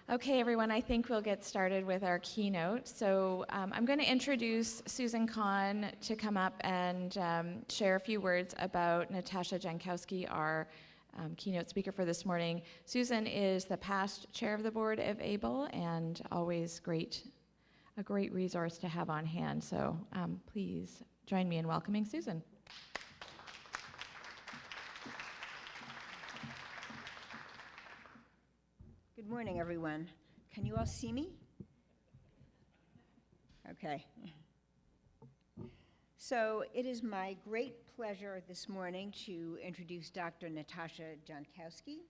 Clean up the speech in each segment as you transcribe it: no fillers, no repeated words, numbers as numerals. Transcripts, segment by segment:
Okay, everyone, I think we'll get started with our keynote. So I'm going to introduce Susan Kahn to come up and share a few words about Natasha Jankowski, our keynote speaker for this morning. Susan is the past chair of the board of AAEEBL and always a great resource to have on hand. So please join me in welcoming Susan. Good morning, everyone. Can you all see me? Okay. So it is my great pleasure this morning to introduce Dr. Natasha Jankowski.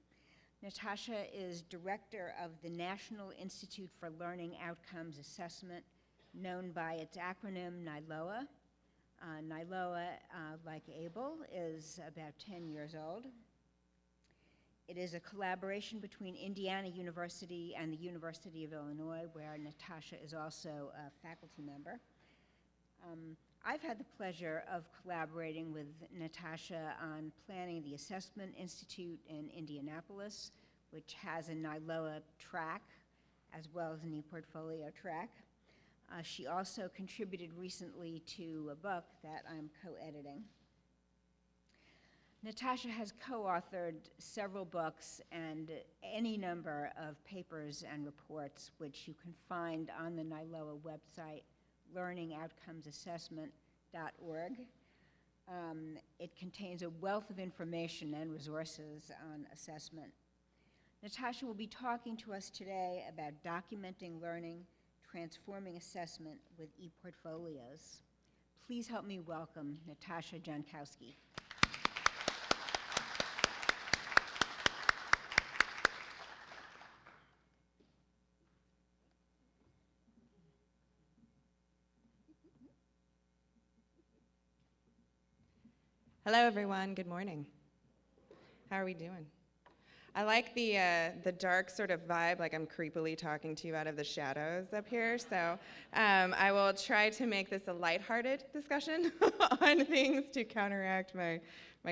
Natasha is director of the National Institute for Learning Outcomes Assessment, known by its acronym NILOA. NILOA, like AAEEBL, is about 10 years old. It is a collaboration between Indiana University and the University of Illinois, where Natasha is also a faculty member. I've had the pleasure of collaborating with Natasha on planning the Assessment Institute in Indianapolis, which has a NILOA track, as well as an ePortfolio track. She also contributed recently to a book that I'm co-editing. Natasha has co-authored several books and any number of papers and reports, which you can find on the NILOA website, learningoutcomesassessment.org. It contains a wealth of information and resources on assessment. Natasha will be talking to us today about documenting learning, transforming assessment with ePortfolios. Please help me welcome Natasha Jankowski. Hello, everyone. Good morning. How are we doing? I like the dark sort of vibe, like I'm creepily talking to you out of the shadows up here. So I will try to make this a lighthearted discussion on things to counteract my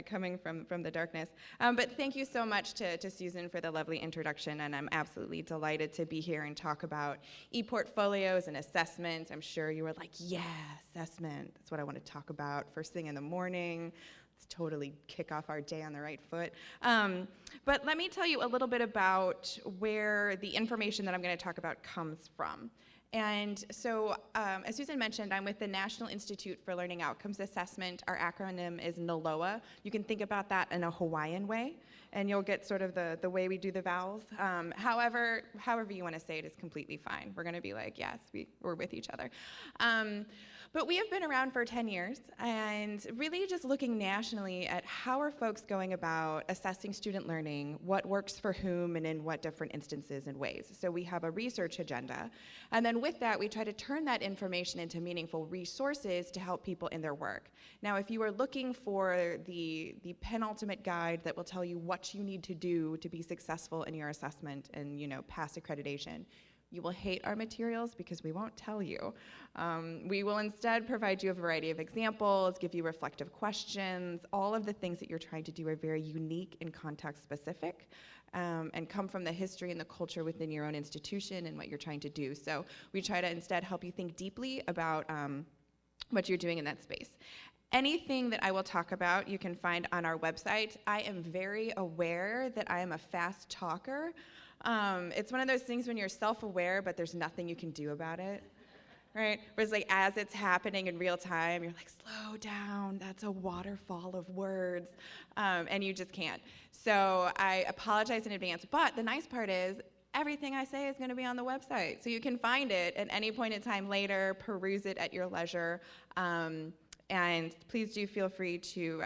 coming from the darkness. But thank you so much to Susan for the lovely introduction, and I'm absolutely delighted to be here and talk about ePortfolios and assessment. I'm sure you were like, yeah, assessment. That's what I want to talk about first thing in the morning. Let's totally kick off our day on the right foot. But let me tell you a little bit about where the information that I'm going to talk about comes from. And so, as Susan mentioned, I'm with the National Institute for Learning Outcomes Assessment. Our acronym is NILOA. You can think about that in a Hawaiian way, and you'll get sort of the way we do the vowels. However you want to say it is completely fine. We're going to be like, yes, we're with each other. But we have been around for 10 years, and really just looking nationally at how are folks going about assessing student learning, what works for whom, and in what different instances and ways. So we have a research agenda, and then with that, we try to turn that information into meaningful resources to help people in their work. Now, if you are looking for the penultimate guide that will tell you what you need to do to be successful in your assessment and, pass accreditation, you will hate our materials because we won't tell you. We will instead provide you a variety of examples, give you reflective questions. All of the things that you're trying to do are very unique and context specific, and come from the history and the culture within your own institution and what you're trying to do. So we try to instead help you think deeply about what you're doing in that space. Anything that I will talk about, you can find on our website. I am very aware that I am a fast talker. It's one of those things when you're self-aware, but there's nothing you can do about it, right? Whereas like as it's happening in real time, you're like, slow down, that's a waterfall of words, and you just can't. So I apologize in advance, but the nice part is everything I say is going to be on the website. So you can find it at any point in time later, peruse it at your leisure, and please do feel free to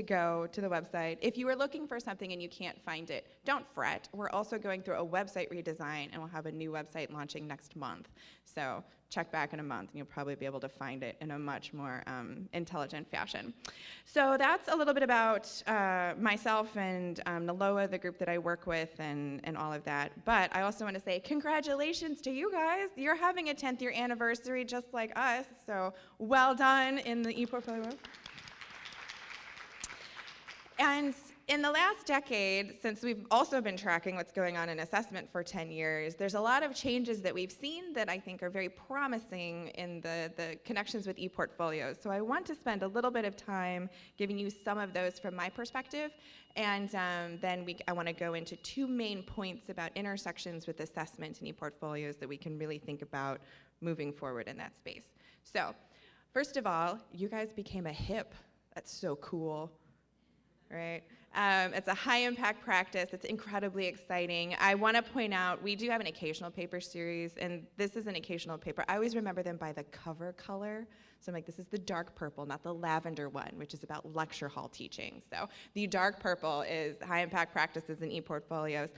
go to the website. If you are looking for something and you can't find it, don't fret. We're also going through a website redesign, and we'll have a new website launching next month. So check back in a month, and you'll probably be able to find it in a much more intelligent fashion. So that's a little bit about myself and NILOA, the group that I work with, and all of that. But I also want to say congratulations to you guys. You're having a 10th year anniversary just like us, so well done in the ePortfolio. And in the last decade, since we've also been tracking what's going on in assessment for 10 years, there's a lot of changes that we've seen that I think are very promising in the connections with ePortfolios. So I want to spend a little bit of time giving you some of those from my perspective, and then I want to go into 2 main points about intersections with assessment and ePortfolios that we can really think about moving forward in that space. So, first of all, you guys became a HIP. That's so cool, right? It's a high-impact practice. It's incredibly exciting. I want to point out, we do have an occasional paper series, and this is an occasional paper. I always remember them by the cover color. So I'm like, this is the dark purple, not the lavender one, which is about lecture hall teaching. So the dark purple is high-impact practices and ePortfolios.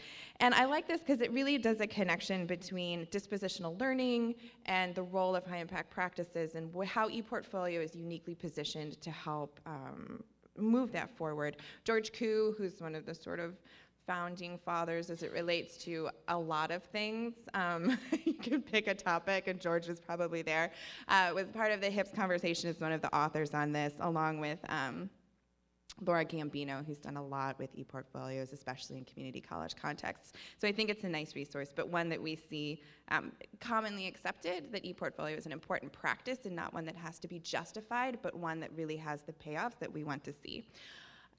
And I like this because it really does a connection between dispositional learning and the role of high-impact practices and how ePortfolio is uniquely positioned to help move that forward. George Koo, who's one of the sort of founding fathers as it relates to a lot of things. You could pick a topic, and George was probably there. Was part of the HIPS conversation, is one of the authors on this, along with Laura Gambino, who's done a lot with ePortfolios, especially in community college contexts. So I think it's a nice resource, but one that we see commonly accepted, that ePortfolio is an important practice and not one that has to be justified, but one that really has the payoffs that we want to see.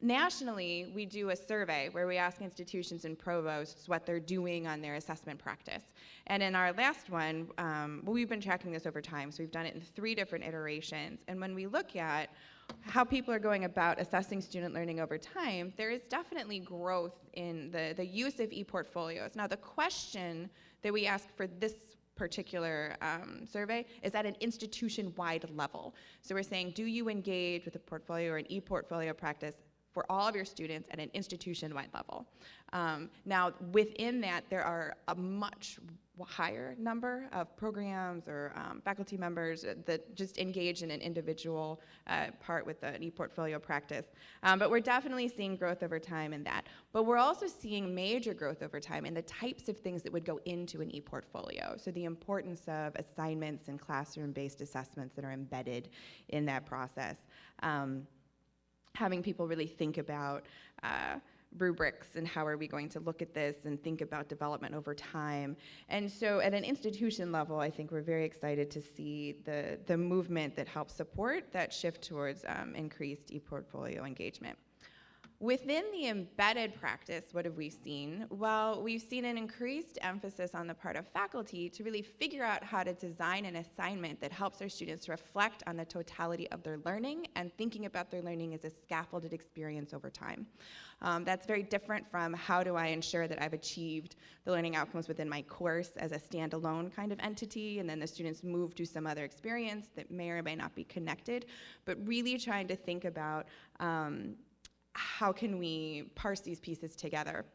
Nationally, we do a survey where we ask institutions and provosts what they're doing on their assessment practice. And in our last one, we've been tracking this over time, so we've done it in 3 different iterations. And when we look at how people are going about assessing student learning over time, there is definitely growth in the use of ePortfolios. Now, the question that we ask for this particular survey is at an institution-wide level. So we're saying, do you engage with a portfolio or an ePortfolio practice for all of your students at an institution-wide level? Now, within that, there are a much higher number of programs or faculty members that just engage in an individual part with an ePortfolio practice. But we're definitely seeing growth over time in that. But we're also seeing major growth over time in the types of things that would go into an ePortfolio. So the importance of assignments and classroom-based assessments that are embedded in that process. Having people really think about rubrics and how are we going to look at this and think about development over time. And so at an institution level, I think we're very excited to see the movement that helps support that shift towards increased ePortfolio engagement. Within the embedded practice, what have we seen? Well, we've seen an increased emphasis on the part of faculty to really figure out how to design an assignment that helps our students reflect on the totality of their learning and thinking about their learning as a scaffolded experience over time. That's very different from how do I ensure that I've achieved the learning outcomes within my course as a standalone kind of entity, and then the students move to some other experience that may or may not be connected, but really trying to think about how can we parse these pieces together.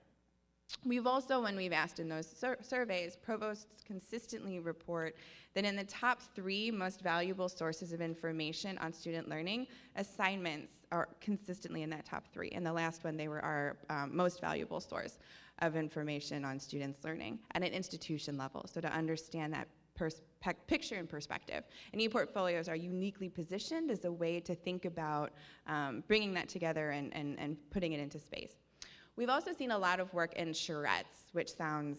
We've also, when we've asked in those surveys, provosts consistently report that in the top 3 most valuable sources of information on student learning, assignments are consistently in that top 3. In the last one, they were our most valuable source of information on students' learning at an institution level. So to understand that picture and perspective. And ePortfolios are uniquely positioned as a way to think about bringing that together and putting it into space. We've also seen a lot of work in charrettes, which sounds,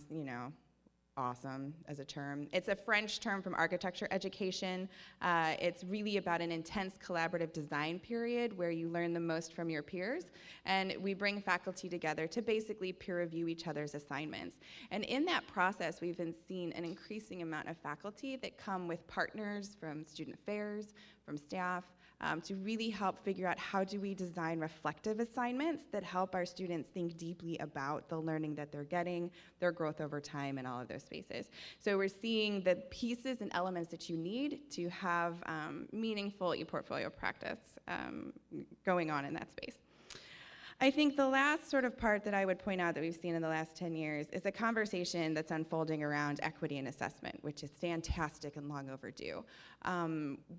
awesome as a term. It's a French term from architecture education. It's really about an intense collaborative design period where you learn the most from your peers, and we bring faculty together to basically peer review each other's assignments. And in that process, we've been seeing an increasing amount of faculty that come with partners from student affairs, from staff, to really help figure out how do we design reflective assignments that help our students think deeply about the learning that they're getting, their growth over time, and all of those spaces. So we're seeing the pieces and elements that you need to have meaningful ePortfolio practice going on in that space. I think the last sort of part that I would point out that we've seen in the last 10 years is a conversation that's unfolding around equity and assessment, which is fantastic and long overdue.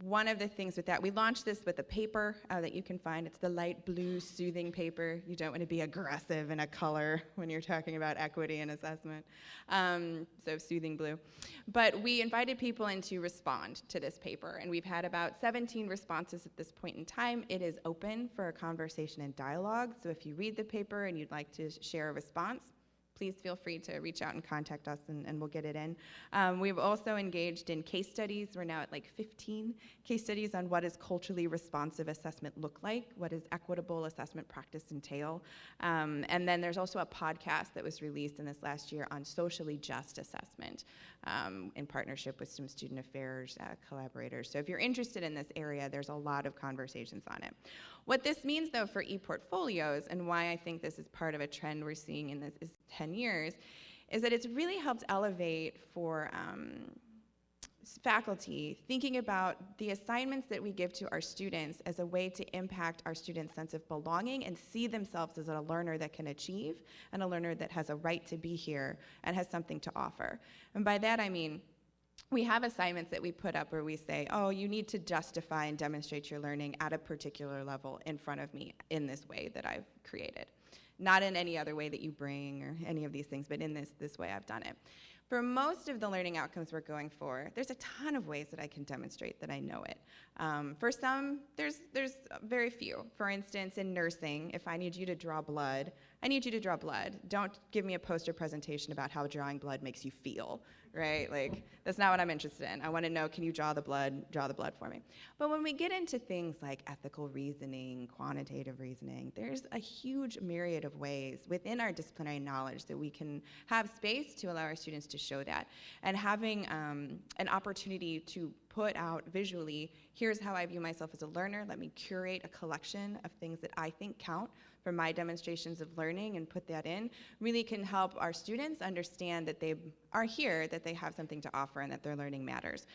One of the things with that, we launched this with a paper that you can find. It's the light blue soothing paper. You don't want to be aggressive in a color when you're talking about equity and assessment, so soothing blue. But we invited people in to respond to this paper, and we've had about 17 responses at this point in time. It is open for a conversation and dialogue, so So if you read the paper and you'd like to share a response, please feel free to reach out and contact us, and we'll get it in. We've also engaged in case studies. We're now at like 15 case studies on what does culturally responsive assessment look like, what does equitable assessment practice entail. And then there's also a podcast that was released in this last year on socially just assessment in partnership with some student affairs collaborators. So if you're interested in this area, there's a lot of conversations on it. What this means, though, for ePortfolios, and why I think this is part of a trend we're seeing in this 10 years, is that it's really helped elevate for faculty thinking about the assignments that we give to our students as a way to impact our students' sense of belonging and see themselves as a learner that can achieve and a learner that has a right to be here and has something to offer. And by that I mean, we have assignments that we put up where we say, oh, you need to justify and demonstrate your learning at a particular level in front of me in this way that I've created. Not in any other way that you bring or any of these things, but in this way I've done it. For most of the learning outcomes we're going for, there's a ton of ways that I can demonstrate that I know it. For some, there's very few. For instance, in nursing, if I need you to draw blood, I need you to draw blood. Don't give me a poster presentation about how drawing blood makes you feel, right? Like, that's not what I'm interested in. I want to know, can you draw the blood for me? But when we get into things like ethical reasoning, quantitative reasoning, there's a huge myriad of ways within our disciplinary knowledge that we can have space to allow our students to show that. And having an opportunity to put out visually, here's how I view myself as a learner. Let me curate a collection of things that I think count for my demonstrations of learning and put that in, really can help our students understand that they are here, that they have something to offer, and that their learning matters.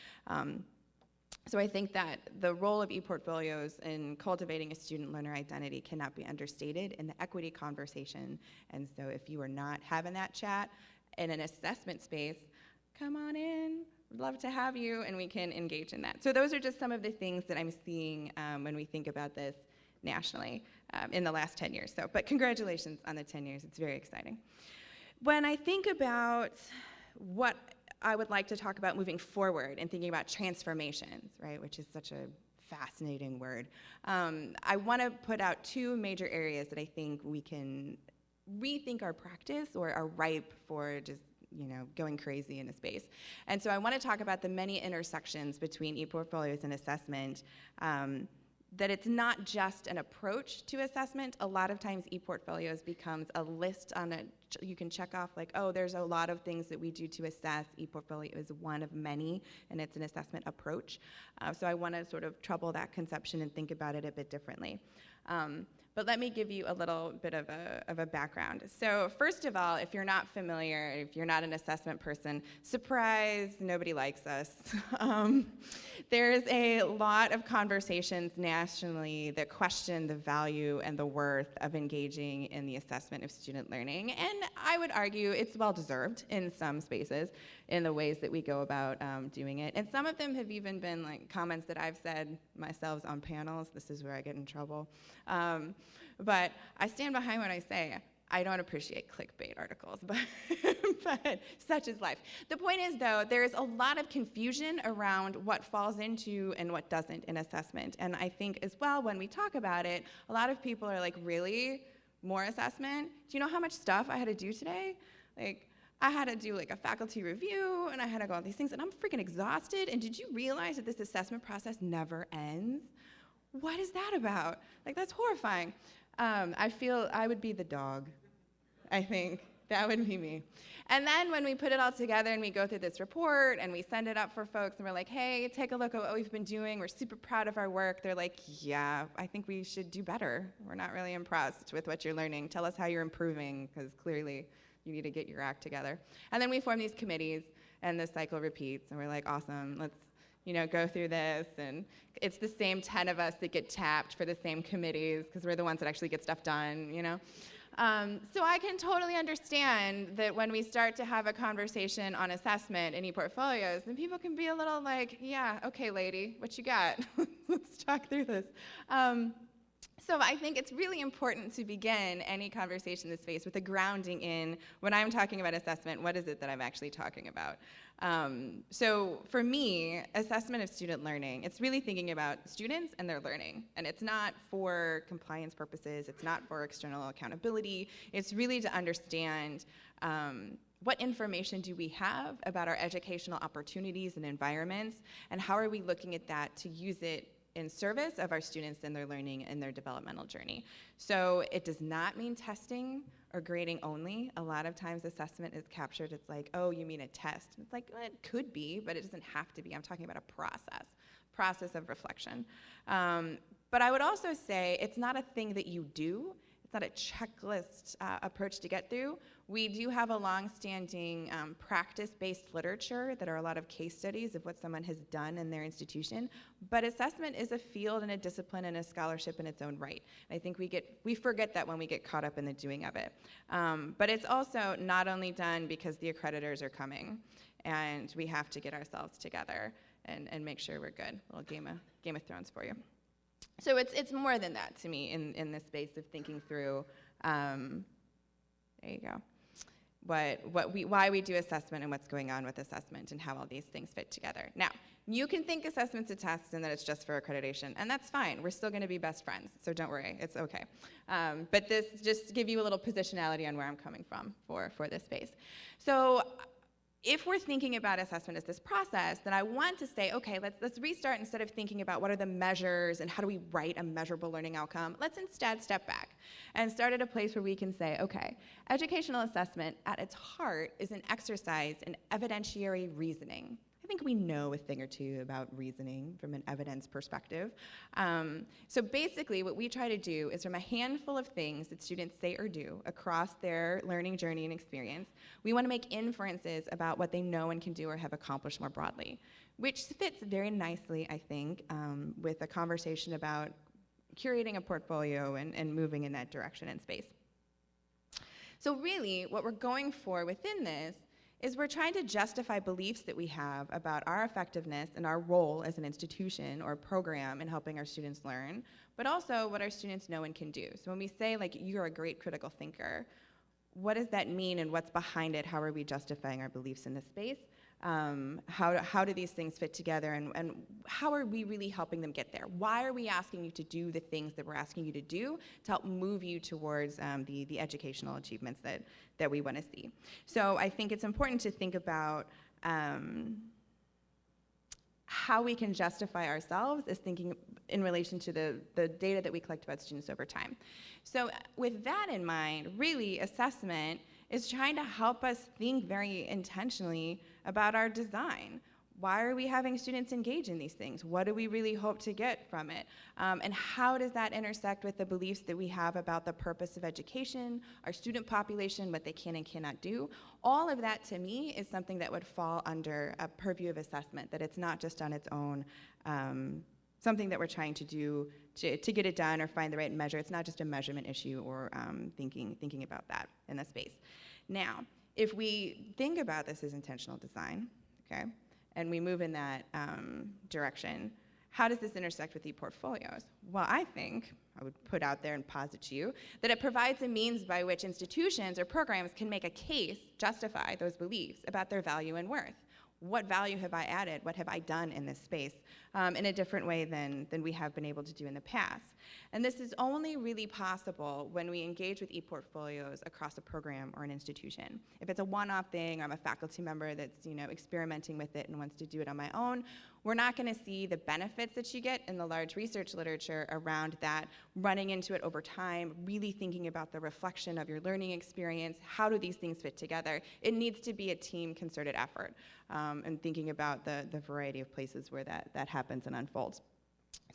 So I think that the role of ePortfolios in cultivating a student learner identity cannot be understated in the equity conversation. And so if you are not having that chat in an assessment space, come on in. We'd love to have you, and we can engage in that. So those are just some of the things that I'm seeing when we think about this nationally in the last 10 years. So, but congratulations on the 10 years. It's very exciting. When I think about what I would like to talk about moving forward and thinking about transformations, right, which is such a fascinating word, I want to put out two major areas that I think we can rethink our practice or are ripe for just going crazy in a space. And so I want to talk about the many intersections between ePortfolios and assessment, that it's not just an approach to assessment. A lot of times ePortfolios becomes a list on a, you can check off like, oh, there's a lot of things that we do to assess. ePortfolio is one of many, and it's an assessment approach. So I want to sort of trouble that conception and think about it a bit differently. But let me give you a little bit of a background. So first of all, if you're not familiar, if you're not an assessment person, surprise, nobody likes us. There's a lot of conversations nationally that question the value and the worth of engaging in the assessment of student learning. And I would argue it's well-deserved in some spaces in the ways that we go about doing it. And some of them have even been like comments that I've said myself on panels. This is where I get in trouble. But I stand behind what I say. I don't appreciate clickbait articles, but such is life. The point is, though, there's a lot of confusion around what falls into and what doesn't in assessment. And I think as well, when we talk about it, a lot of people are like, really? More assessment? Do you know how much stuff I had to do today? Like, I had to do like a faculty review, and I had to go all these things, and I'm freaking exhausted. And did you realize that this assessment process never ends? What is that about? Like, that's horrifying. I feel I would be the dog. I think that would be me. And then when we put it all together and we go through this report and we send it up for folks and we're like, hey, take a look at what we've been doing. We're super proud of our work. They're like, yeah, I think we should do better. We're not really impressed with what you're learning. Tell us how you're improving, because clearly you need to get your act together. And then we form these committees and the cycle repeats, and we're like, awesome, let's go through this, and it's the same 10 of us that get tapped for the same committees because we're the ones that actually get stuff done, So I can totally understand that when we start to have a conversation on assessment in ePortfolios, then people can be a little like, yeah, okay, lady, what you got? Let's talk through this. So I think it's really important to begin any conversation in this space with a grounding in, when I'm talking about assessment, what is it that I'm actually talking about? So for me, assessment of student learning, it's really thinking about students and their learning. And it's not for compliance purposes, it's not for external accountability, it's really to understand what information do we have about our educational opportunities and environments, and how are we looking at that to use it in service of our students and their learning and their developmental journey. So it does not mean testing or grading only. A lot of times assessment is captured, it's like, oh, you mean a test. It's like, well, it could be, but it doesn't have to be. I'm talking about a process of reflection. But I would also say it's not a thing that you do. It's not a checklist approach to get through. We do have a long-standing practice-based literature that are a lot of case studies of what someone has done in their institution, but assessment is a field and a discipline and a scholarship in its own right. And I think we forget that when we get caught up in the doing of it. But it's also not only done because the accreditors are coming, and we have to get ourselves together and make sure we're good. A little Game of Thrones for you. So it's more than that to me in this space of thinking through, there you go, why we do assessment and what's going on with assessment and how all these things fit together. Now, you can think assessment's a test and that it's just for accreditation, and that's fine. We're still going to be best friends, so don't worry, it's okay. But this just give you a little positionality on where I'm coming from for this space. So if we're thinking about assessment as this process, then I want to say, okay, let's restart. Instead of thinking about what are the measures and how do we write a measurable learning outcome, let's instead step back and start at a place where we can say, okay, educational assessment at its heart is an exercise in evidentiary reasoning. I think we know a thing or two about reasoning from an evidence perspective. So basically what we try to do is, from a handful of things that students say or do across their learning journey and experience, we want to make inferences about what they know and can do or have accomplished more broadly, which fits very nicely, I think, with a conversation about curating a portfolio and moving in that direction in space. So really, what we're going for within this is we're trying to justify beliefs that we have about our effectiveness and our role as an institution or program in helping our students learn, but also what our students know and can do. So when we say, like, you're a great critical thinker, what does that mean and what's behind it? How are we justifying our beliefs in this space? How do these things fit together, and how are we really helping them get there? Why are we asking you to do the things that we're asking you to do to help move you towards the educational achievements that we want to see? So I think it's important to think about how we can justify ourselves as thinking in relation to the data that we collect about students over time. So with that in mind, really assessment is trying to help us think very intentionally about our design. Why are we having students engage in these things? What do we really hope to get from it? And how does that intersect with the beliefs that we have about the purpose of education, our student population, what they can and cannot do? All of that, to me, is something that would fall under a purview of assessment, that it's not just on its own something that we're trying to do to get it done or find the right measure. It's not just a measurement issue or thinking about that in the space. Now, if we think about this as intentional design, okay, and we move in that direction, how does this intersect with ePortfolios? Well, I think, I would put out there and posit to you, that it provides a means by which institutions or programs can make a case, justify those beliefs about their value and worth. What value have I added? What have I done in this space in a different way than we have been able to do in the past? And this is only really possible when we engage with ePortfolios across a program or an institution. If it's a one-off thing, or I'm a faculty member that's experimenting with it and wants to do it on my own, we're not going to see the benefits that you get in the large research literature around that, running into it over time, really thinking about the reflection of your learning experience. How do these things fit together? It needs to be a team concerted effort, and thinking about the variety of places where that happens and unfolds.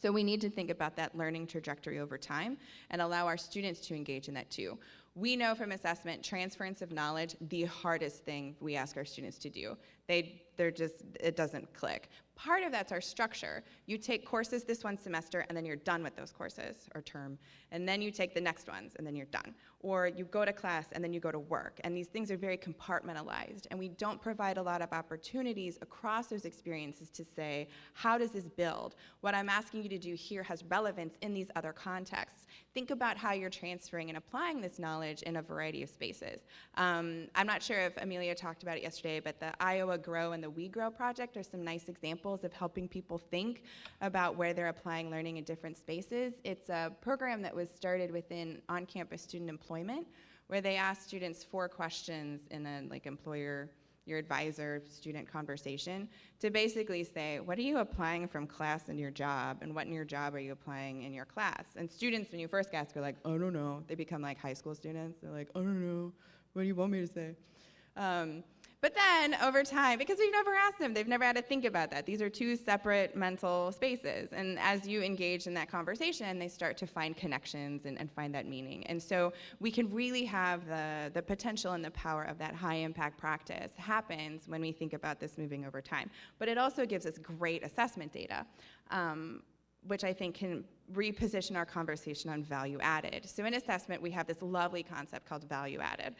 So we need to think about that learning trajectory over time and allow our students to engage in that too. We know from assessment, transference of knowledge, the hardest thing we ask our students to do. It doesn't click. Part of that's our structure. You take courses this one semester, and then you're done with those courses, or term, and then you take the next ones, and then you're done. Or you go to class, and then you go to work, and these things are very compartmentalized, and we don't provide a lot of opportunities across those experiences to say, how does this build? What I'm asking you to do here has relevance in these other contexts. Think about how you're transferring and applying this knowledge in a variety of spaces. I'm not sure if Amelia talked about it yesterday, but the Iowa Grow and the We Grow project are some nice examples of helping people think about where they're applying learning in different spaces. It's a program that was started within on-campus student employment, where they ask students 4 questions in a employer, your advisor, student conversation to basically say, what are you applying from class in your job, and what in your job are you applying in your class? And students, when you first ask, are like, I don't know. They become like high school students. They're like, I don't know. What do you want me to say? But then over time, because we've never asked them, they've never had to think about that. These are 2 separate mental spaces. And as you engage in that conversation, they start to find connections and find that meaning. And so we can really have the potential and the power of that high impact practice happens when we think about this moving over time. But it also gives us great assessment data, which I think can reposition our conversation on value added. So in assessment, we have this lovely concept called value added,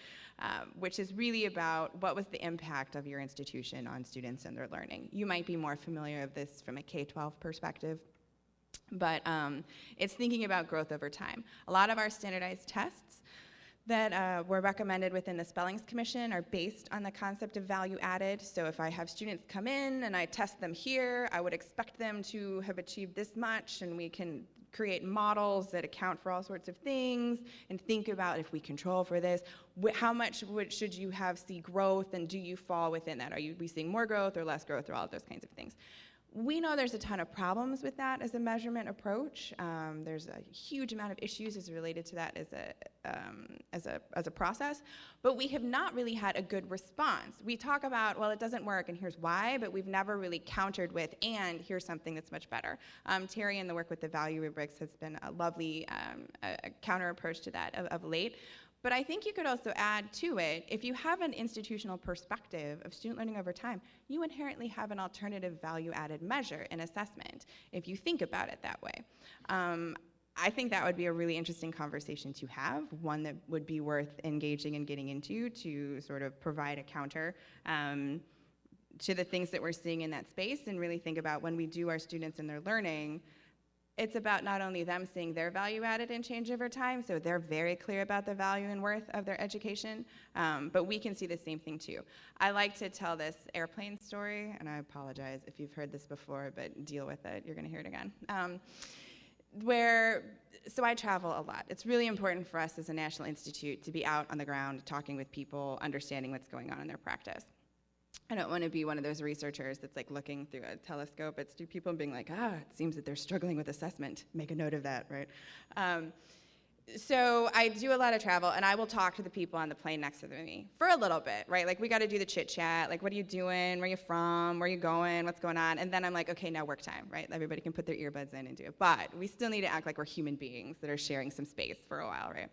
which is really about what was the impact of your institution on students and their learning. You might be more familiar with this from a K-12 perspective, but it's thinking about growth over time. A lot of our standardized tests that were recommended within the Spellings Commission are based on the concept of value added. So if I have students come in and I test them here, I would expect them to have achieved this much, and we can create models that account for all sorts of things and think about, if we control for this, how much should you see growth, and do you fall within that? Are we seeing more growth or less growth, or all of those kinds of things? We know there's a ton of problems with that as a measurement approach. There's a huge amount of issues as related to that as a process, but we have not really had a good response. We talk about, well, it doesn't work, and here's why, but we've never really countered with, and here's something that's much better. Terry and the work with the value rubrics has been a lovely counter approach to that of late. But I think you could also add to it, if you have an institutional perspective of student learning over time, you inherently have an alternative value-added measure in assessment, if you think about it that way. I think that would be a really interesting conversation to have, one that would be worth engaging and getting into to sort of provide a counter to the things that we're seeing in that space, and really think about when we do our students and their learning, it's about not only them seeing their value added and change over time, so they're very clear about the value and worth of their education, but we can see the same thing too. I like to tell this airplane story, and I apologize if you've heard this before, but deal with it, you're gonna hear it again. So I travel a lot. It's really important for us as a national institute to be out on the ground, talking with people, understanding what's going on in their practice. I don't want to be one of those researchers that's like looking through a telescope at people and being like, it seems that they're struggling with assessment. Make a note of that, right? So I do a lot of travel, and I will talk to the people on the plane next to me for a little bit, right? Like, we got to do the chit chat, like, what are you doing? Where are you from? Where are you going? What's going on? And then I'm like, okay, now work time, right? Everybody can put their earbuds in and do it. But we still need to act like we're human beings that are sharing some space for a while, right?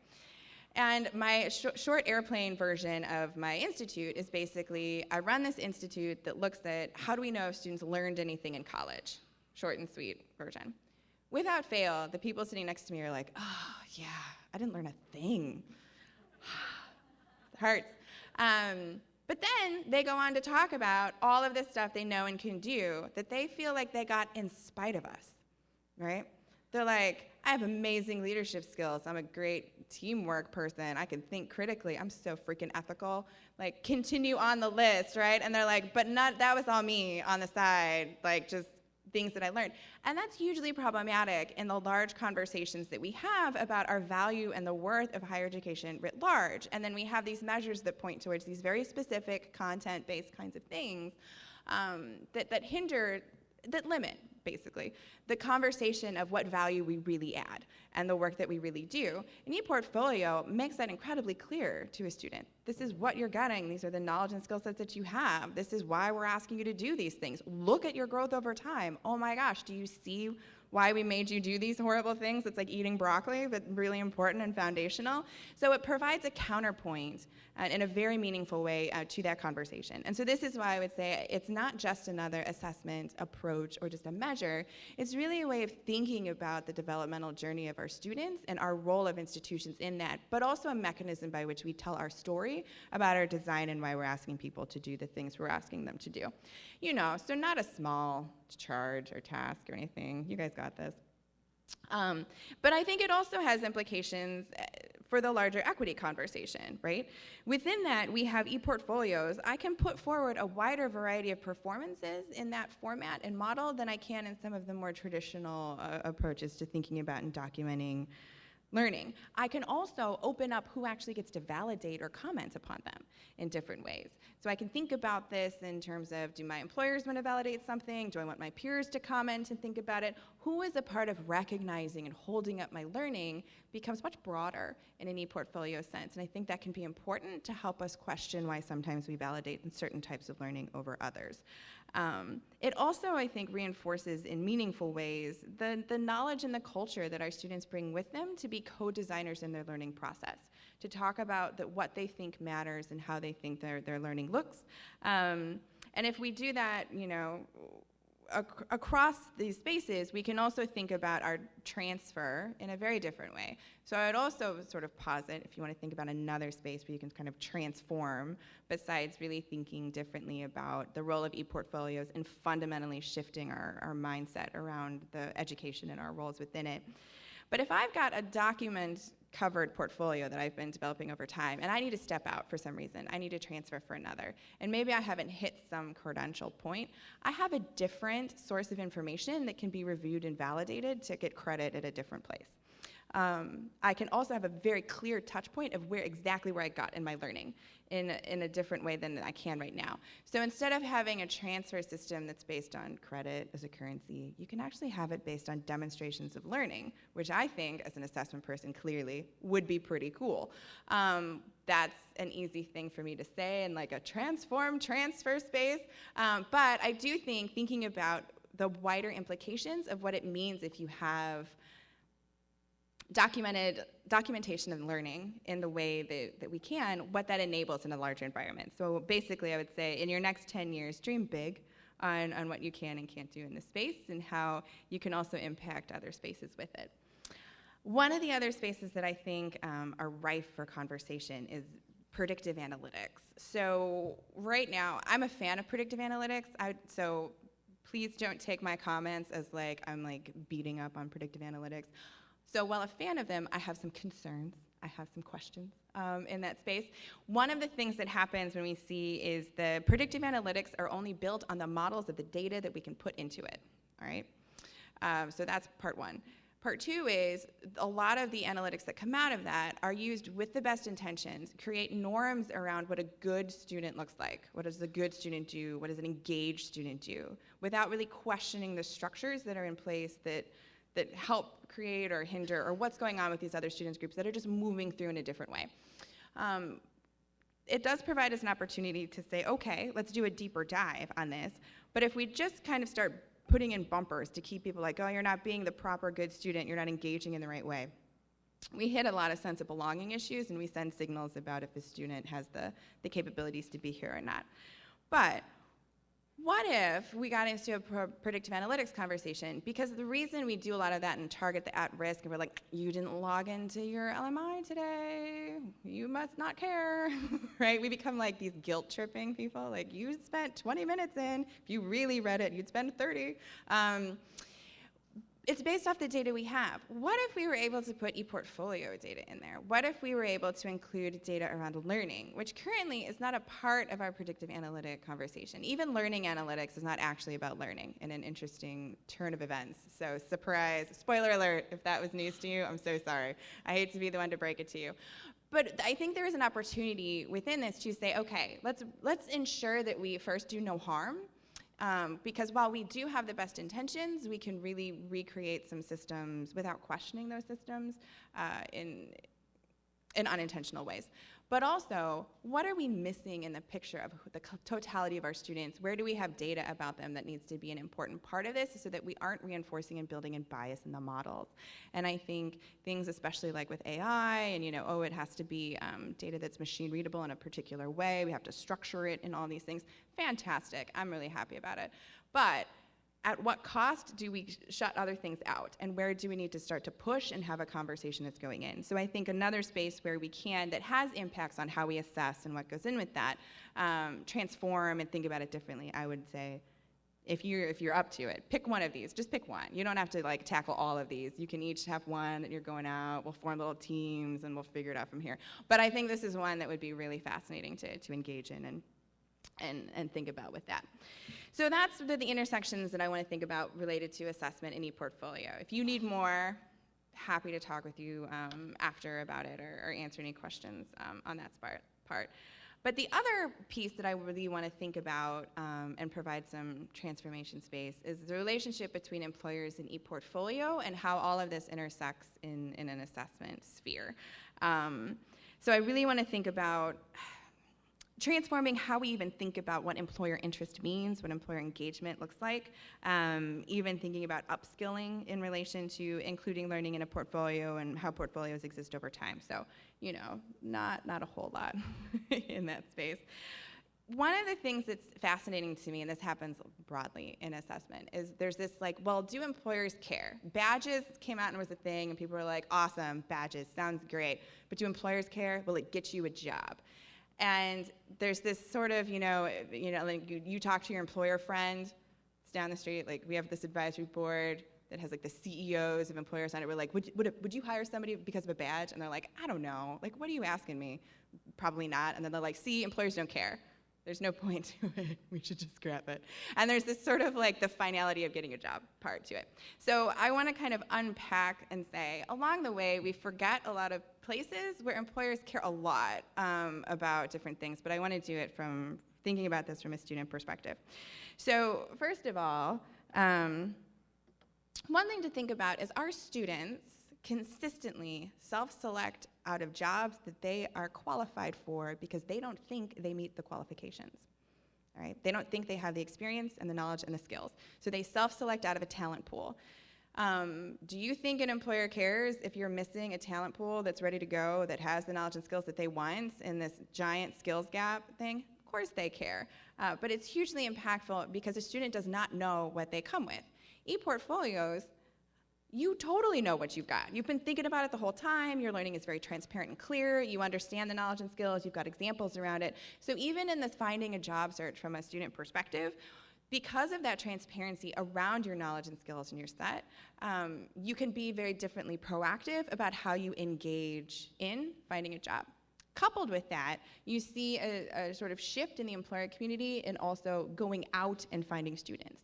And my short airplane version of my institute is basically, I run this institute that looks at how do we know if students learned anything in college? Short and sweet version. Without fail, the people sitting next to me are like, oh, yeah, I didn't learn a thing. It hurts. But then they go on to talk about all of this stuff they know and can do that they feel like they got in spite of us, right? They're like, I have amazing leadership skills. I'm a great teamwork person. I can think critically. I'm so freaking ethical. Like, continue on the list, right? And they're like, but that was all me on the side, like, just things that I learned. And that's hugely problematic in the large conversations that we have about our value and the worth of higher education writ large. And then we have these measures that point towards these very specific content-based kinds of things that limit, basically, the conversation of what value we really add and the work that we really do. An ePortfolio makes that incredibly clear to a student. This is what you're getting. These are the knowledge and skill sets that you have. This is why we're asking you to do these things. Look at your growth over time. Oh my gosh, do you see why we made you do these horrible things. It's like eating broccoli, but really important and foundational. So it provides a counterpoint in a very meaningful way to that conversation. And so this is why I would say it's not just another assessment approach or just a measure. It's really a way of thinking about the developmental journey of our students and our role of institutions in that, but also a mechanism by which we tell our story about our design and why we're asking people to do the things we're asking them to do. You know, so not a small charge or task or anything. You guys got this. But I think it also has implications for the larger equity conversation, right? Within that, we have ePortfolios. I can put forward a wider variety of performances in that format and model than I can in some of the more traditional approaches to thinking about and documenting learning. I can also open up who actually gets to validate or comment upon them in different ways. So I can think about this in terms of, do my employers want to validate something? Do I want my peers to comment and think about it? Who is a part of recognizing and holding up my learning becomes much broader in an ePortfolio sense. And I think that can be important to help us question why sometimes we validate in certain types of learning over others. It also, I think, reinforces in meaningful ways the knowledge and the culture that our students bring with them to be co-designers in their learning process, to talk about what they think matters and how they think their learning looks. And if we do that, you know, across these spaces, we can also think about our transfer in a very different way. So I would also sort of posit, if you want to think about another space where you can kind of transform, besides really thinking differently about the role of ePortfolios and fundamentally shifting our mindset around the education and our roles within it. But if I've got a document-covered portfolio that I've been developing over time, and I need to step out for some reason, I need to transfer for another, and maybe I haven't hit some credential point, I have a different source of information that can be reviewed and validated to get credit at a different place. I can also have a very clear touch point of exactly where I got in my learning in a different way than I can right now. So instead of having a transfer system that's based on credit as a currency, you can actually have it based on demonstrations of learning, which I think, as an assessment person, clearly would be pretty cool. That's an easy thing for me to say in like a transform transfer space, but I do think thinking about the wider implications of what it means if you have documentation of learning in the way that we can, what that enables in a larger environment. So basically, I would say in your next 10 years, dream big on what you can and can't do in this space and how you can also impact other spaces with it. One of the other spaces that I think are rife for conversation is predictive analytics. So right now, I'm a fan of predictive analytics, so please don't take my comments as like I'm like beating up on predictive analytics. So while a fan of them, I have some concerns. I have some questions in that space. One of the things that happens when we see is the predictive analytics are only built on the models of the data that we can put into it, all right? So that's part one. Part two is a lot of the analytics that come out of that are used with the best intentions, create norms around what a good student looks like. What does a good student do? What does an engaged student do? Without really questioning the structures that are in place that help create or hinder, or what's going on with these other students groups that are just moving through in a different way. It does provide us an opportunity to say, okay, let's do a deeper dive on this, but if we just kind of start putting in bumpers to keep people like, oh, you're not being the proper good student, you're not engaging in the right way, we hit a lot of sense of belonging issues, and we send signals about if a student has the capabilities to be here or not. But what if we got into a predictive analytics conversation? Because the reason we do a lot of that and target the at-risk, and we're like, you didn't log into your LMI today, you must not care, right? We become like these guilt-tripping people, like you spent 20 minutes in, if you really read it, you'd spend 30. It's based off the data we have. What if we were able to put ePortfolio data in there? What if we were able to include data around learning, which currently is not a part of our predictive analytic conversation. Even learning analytics is not actually about learning in an interesting turn of events. So surprise, spoiler alert, if that was news to you, I'm so sorry. I hate to be the one to break it to you. But I think there is an opportunity within this to say, okay, let's ensure that we first do no harm. Because while we do have the best intentions, we can really recreate some systems without questioning those systems in unintentional ways. But also, what are we missing in the picture of the totality of our students? Where do we have data about them that needs to be an important part of this so that we aren't reinforcing and building in bias in the models? And I think things, especially like with AI, and it has to be data that's machine readable in a particular way. We have to structure it and all these things. Fantastic. I'm really happy about it. But at what cost do we shut other things out? And where do we need to start to push and have a conversation that's going in? So I think another space where we can, that has impacts on how we assess and what goes in with that, transform and think about it differently. I would say, if you're up to it, pick one of these. Just pick one. You don't have to tackle all of these. You can each have one that you're going out. We'll form little teams and we'll figure it out from here. But I think this is one that would be really fascinating to engage in and think about with that. So that's the intersections that I want to think about related to assessment in ePortfolio. If you need more, happy to talk with you after about it or answer any questions on that part. But the other piece that I really want to think about and provide some transformation space is the relationship between employers and ePortfolio and how all of this intersects in an assessment sphere. So I really want to think about transforming how we even think about what employer interest means, what employer engagement looks like, even thinking about upskilling in relation to including learning in a portfolio and how portfolios exist over time. So, not a whole lot in that space. One of the things that's fascinating to me, and this happens broadly in assessment, is there's this do employers care? Badges came out and was a thing, and people were like, awesome, badges, sounds great. But do employers care? Will it get you a job? And there's this sort of, you talk to your employer friend, it's down the street, we have this advisory board that has the CEOs of employers on it. We're like, would you hire somebody because of a badge? And they're like, I don't know. What are you asking me? Probably not. And then they're like, see, employers don't care. There's no point to it. We should just scrap it. And there's this sort of the finality of getting a job part to it. So I want to kind of unpack and say, along the way, we forget a lot of places where employers care a lot about different things, but I want to do it from thinking about this from a student perspective. So first of all, one thing to think about is our students consistently self-select out of jobs that they are qualified for because they don't think they meet the qualifications. All right? They don't think they have the experience and the knowledge and the skills. So they self-select out of a talent pool. Do you think an employer cares if you're missing a talent pool that's ready to go, that has the knowledge and skills that they want in this giant skills gap thing? Of course they care. But it's hugely impactful because a student does not know what they come with. ePortfolios, you totally know what you've got. You've been thinking about it the whole time. Your learning is very transparent and clear. You understand the knowledge and skills. You've got examples around it. So even in this finding a job search from a student perspective, because of that transparency around your knowledge and skills in your set, you can be very differently proactive about how you engage in finding a job. Coupled with that, you see a sort of shift in the employer community and also going out and finding students.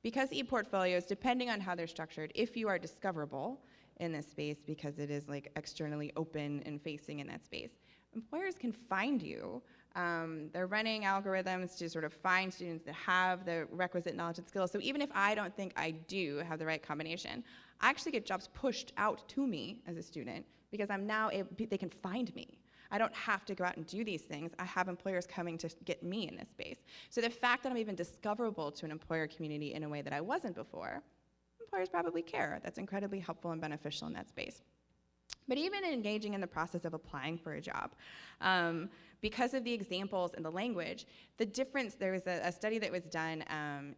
Because ePortfolios, depending on how they're structured, if you are discoverable in this space because it is externally open and facing in that space, employers can find you. They're running algorithms to sort of find students that have the requisite knowledge and skills. So even if I don't think I do have the right combination, I actually get jobs pushed out to me as a student because I'm now they can find me. I don't have to go out and do these things. I have employers coming to get me in this space. So the fact that I'm even discoverable to an employer community in a way that I wasn't before, employers probably care. That's incredibly helpful and beneficial in that space. But even engaging in the process of applying for a job, because of the examples and the language, the difference, there was a study that was done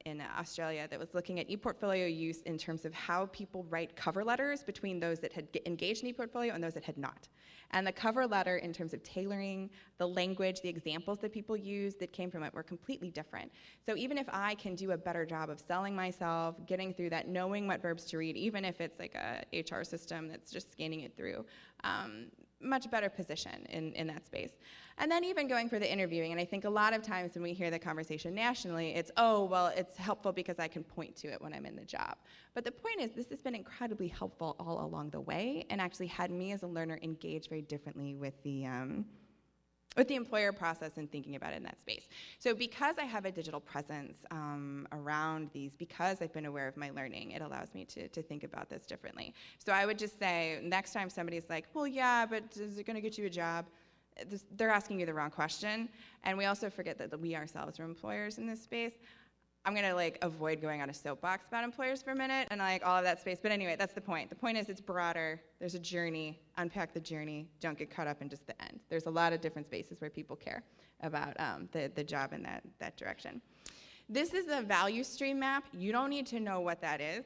in Australia that was looking at ePortfolio use in terms of how people write cover letters between those that had engaged in ePortfolio and those that had not. And the cover letter in terms of tailoring, the language, the examples that people used that came from it were completely different. So even if I can do a better job of selling myself, getting through that, knowing what verbs to read, even if it's a HR system that's just scanning it through, much better position in that space. And then even going for the interviewing, and I think a lot of times when we hear the conversation nationally, it's, oh, well, it's helpful because I can point to it when I'm in the job. But the point is, this has been incredibly helpful all along the way and actually had me as a learner engage very differently with the employer process and thinking about it in that space. So because I have a digital presence around these, because I've been aware of my learning, it allows me to think about this differently. So I would just say, next time somebody's like, well, yeah, but is it going to get you a job? they're asking you the wrong question. And we also forget that we ourselves are employers in this space. I'm gonna avoid going on a soapbox about employers for a minute and all of that space. But anyway, that's the point. The point is it's broader. There's a journey. Unpack the journey. Don't get caught up in just the end. There's a lot of different spaces where people care about the job in that direction. This is a value stream map. You don't need to know what that is.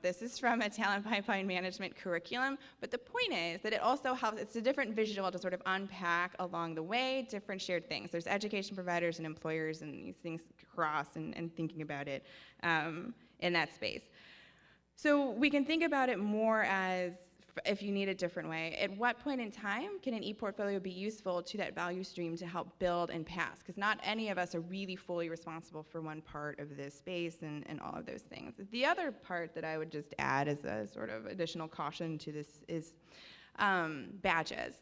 This is from a talent pipeline management curriculum, but the point is that it also helps, it's a different visual to sort of unpack along the way different shared things. There's education providers and employers and these things cross and thinking about it in that space. So we can think about it more as, if you need a different way, at what point in time can an ePortfolio be useful to that value stream to help build and pass? Because not any of us are really fully responsible for one part of this space and all of those things. The other part that I would just add as a sort of additional caution to this is badges.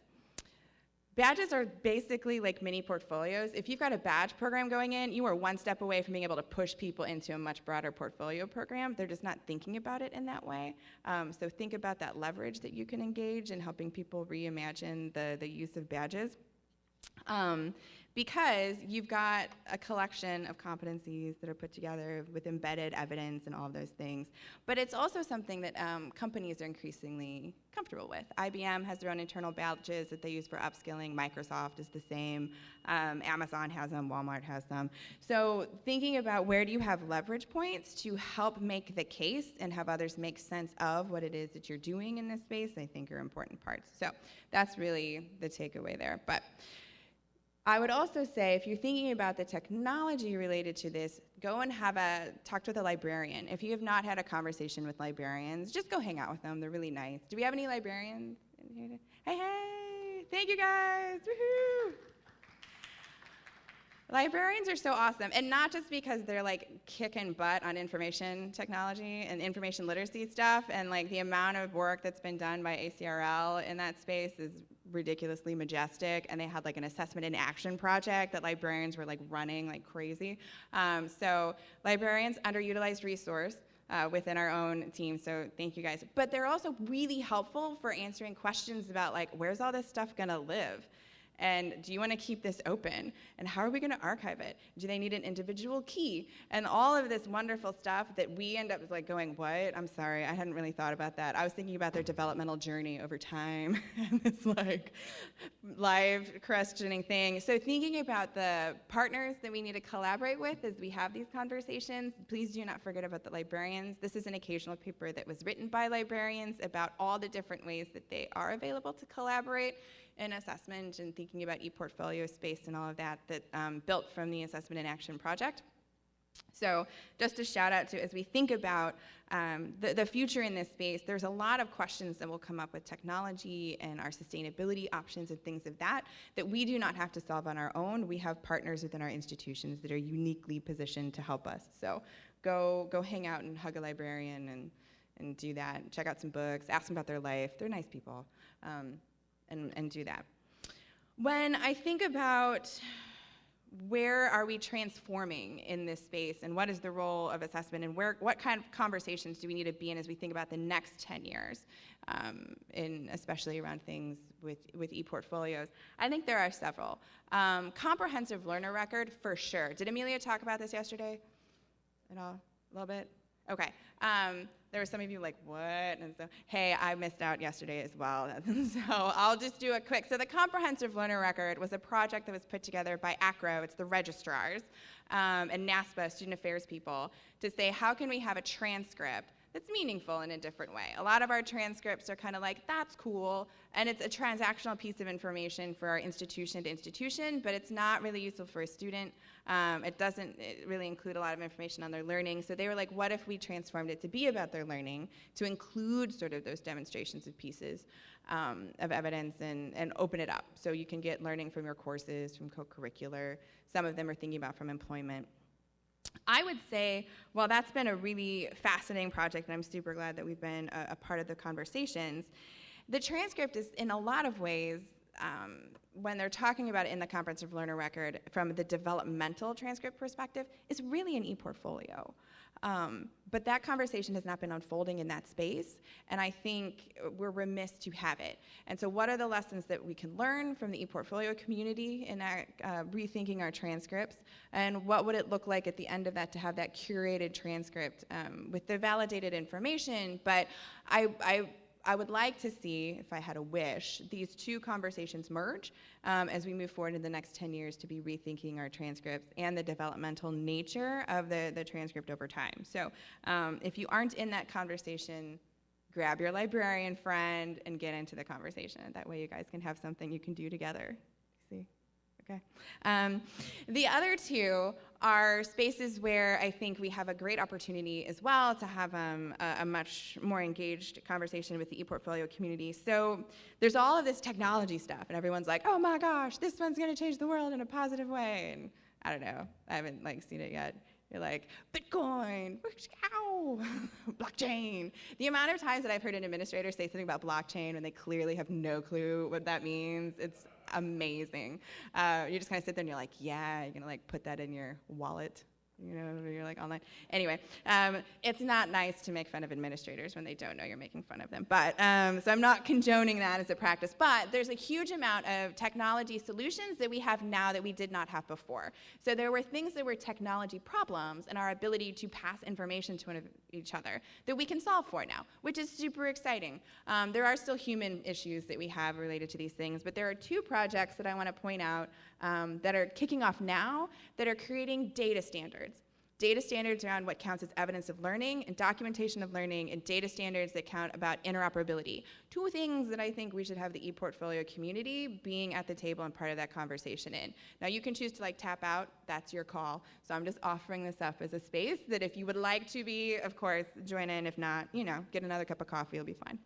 Badges are basically like mini portfolios. If you've got a badge program going in, you are one step away from being able to push people into a much broader portfolio program. They're just not thinking about it in that way. So think about that leverage that you can engage in helping people reimagine the use of badges. Because you've got a collection of competencies that are put together with embedded evidence and all of those things. But it's also something that companies are increasingly comfortable with. IBM has their own internal badges that they use for upskilling. Microsoft is the same. Amazon has them. Walmart has them. So thinking about where do you have leverage points to help make the case and have others make sense of what it is that you're doing in this space, I think are important parts. So that's really the takeaway there. But I would also say, if you're thinking about the technology related to this, go and talk with a librarian. If you have not had a conversation with librarians, just go hang out with them. They're really nice. Do we have any librarians in here? Hey, thank you guys, woohoo! Librarians are so awesome, and not just because they're kicking butt on information technology and information literacy stuff, and the amount of work that's been done by ACRL in that space is ridiculously majestic, and they had an assessment in action project that librarians were running like crazy. So librarians, underutilized resource within our own team, so thank you guys. But they're also really helpful for answering questions about where's all this stuff gonna live? And do you want to keep this open? And how are we going to archive it? Do they need an individual key? And all of this wonderful stuff that we end up going, what? I'm sorry, I hadn't really thought about that. I was thinking about their developmental journey over time. And this live questioning thing. So thinking about the partners that we need to collaborate with as we have these conversations, please do not forget about the librarians. This is an occasional paper that was written by librarians about all the different ways that they are available to collaborate in assessment and thinking about ePortfolio space and all of that built from the Assessment in Action project. So just a shout out to, as we think about the future in this space, there's a lot of questions that will come up with technology and our sustainability options and things of that we do not have to solve on our own. We have partners within our institutions that are uniquely positioned to help us. So go hang out and hug a librarian and do that. Check out some books, ask them about their life. They're nice people. And do that. When I think about where are we transforming in this space and what is the role of assessment and what kind of conversations do we need to be in as we think about the next 10 years, especially around things with ePortfolios, I think there are several. Comprehensive learner record, for sure. Did Amelia talk about this yesterday at all? A little bit? Okay. There were some of you what? And so, hey, I missed out yesterday as well. So I'll just do a quick. So the Comprehensive Learner Record was a project that was put together by ACRO, it's the registrars, and NASPA, student affairs people, to say how can we have a transcript that's meaningful in a different way. A lot of our transcripts are kind of that's cool, and it's a transactional piece of information for our institution to institution, but it's not really useful for a student. It doesn't really include a lot of information on their learning. So they were what if we transformed it to be about their learning, to include sort of those demonstrations of pieces of evidence and open it up. So you can get learning from your courses, from co-curricular. Some of them are thinking about from employment. I would say, while that's been a really fascinating project, and I'm super glad that we've been a part of the conversations, the transcript is, in a lot of ways, when they're talking about it in the Comprehensive Learner Record from the developmental transcript perspective, is really an ePortfolio. But that conversation has not been unfolding in that space, and I think we're remiss to have it. And so what are the lessons that we can learn from the ePortfolio community in rethinking our transcripts, and what would it look like at the end of that to have that curated transcript with the validated information? But I would like to see, if I had a wish, these two conversations merge as we move forward in the next 10 years to be rethinking our transcripts and the developmental nature of the transcript over time. So if you aren't in that conversation, grab your librarian friend and get into the conversation. That way you guys can have something you can do together. See? Okay. The other two are spaces where I think we have a great opportunity as well to have a much more engaged conversation with the ePortfolio community. So there's all of this technology stuff, and everyone's like, oh my gosh, this one's going to change the world in a positive way. And I don't know, I haven't seen it yet. You're like, Bitcoin, ow, blockchain. The amount of times that I've heard an administrator say something about blockchain when they clearly have no clue what that means, it's amazing. You just kind of sit there and you're like, yeah, you're gonna put that in your wallet, you're online. Anyway, it's not nice to make fun of administrators when they don't know you're making fun of them. But so I'm not condoning that as a practice, but there's a huge amount of technology solutions that we have now that we did not have before. So there were things that were technology problems in our ability to pass information to each other that we can solve for now, which is super exciting. There are still human issues that we have related to these things, but there are two projects that I want to point out that are kicking off now that are creating data standards. Data standards around what counts as evidence of learning and documentation of learning, and data standards that count about interoperability. Two things that I think we should have the ePortfolio community being at the table and part of that conversation in. Now you can choose to tap out, that's your call. So I'm just offering this up as a space that if you would like to be, of course, join in. If not, get another cup of coffee, it'll be fine.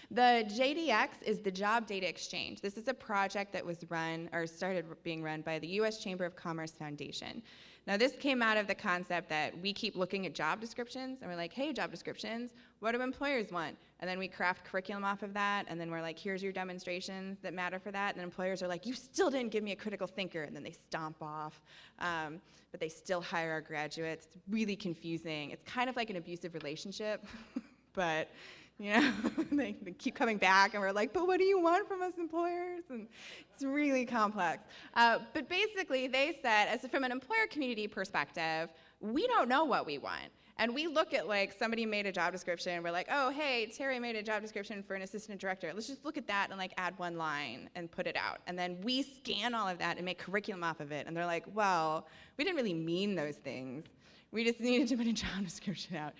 The JDX is the Job Data Exchange. This is a project that was started being run by the U.S. Chamber of Commerce Foundation. Now this came out of the concept that we keep looking at job descriptions and we're like, hey, job descriptions, what do employers want? And then we craft curriculum off of that, and then we're like, here's your demonstrations that matter for that, and then employers are like, you still didn't give me a critical thinker, and then they stomp off, but they still hire our graduates. It's really confusing. It's kind of like an abusive relationship, but they keep coming back, and we're like, but what do you want from us employers? And it's really complex. But basically, they said, from an employer community perspective, we don't know what we want. And we look at somebody made a job description, and we're like, oh, hey, Terry made a job description for an assistant director. Let's just look at that and add one line and put it out. And then we scan all of that and make curriculum off of it. And they're like, well, we didn't really mean those things. We just needed to put a job description out.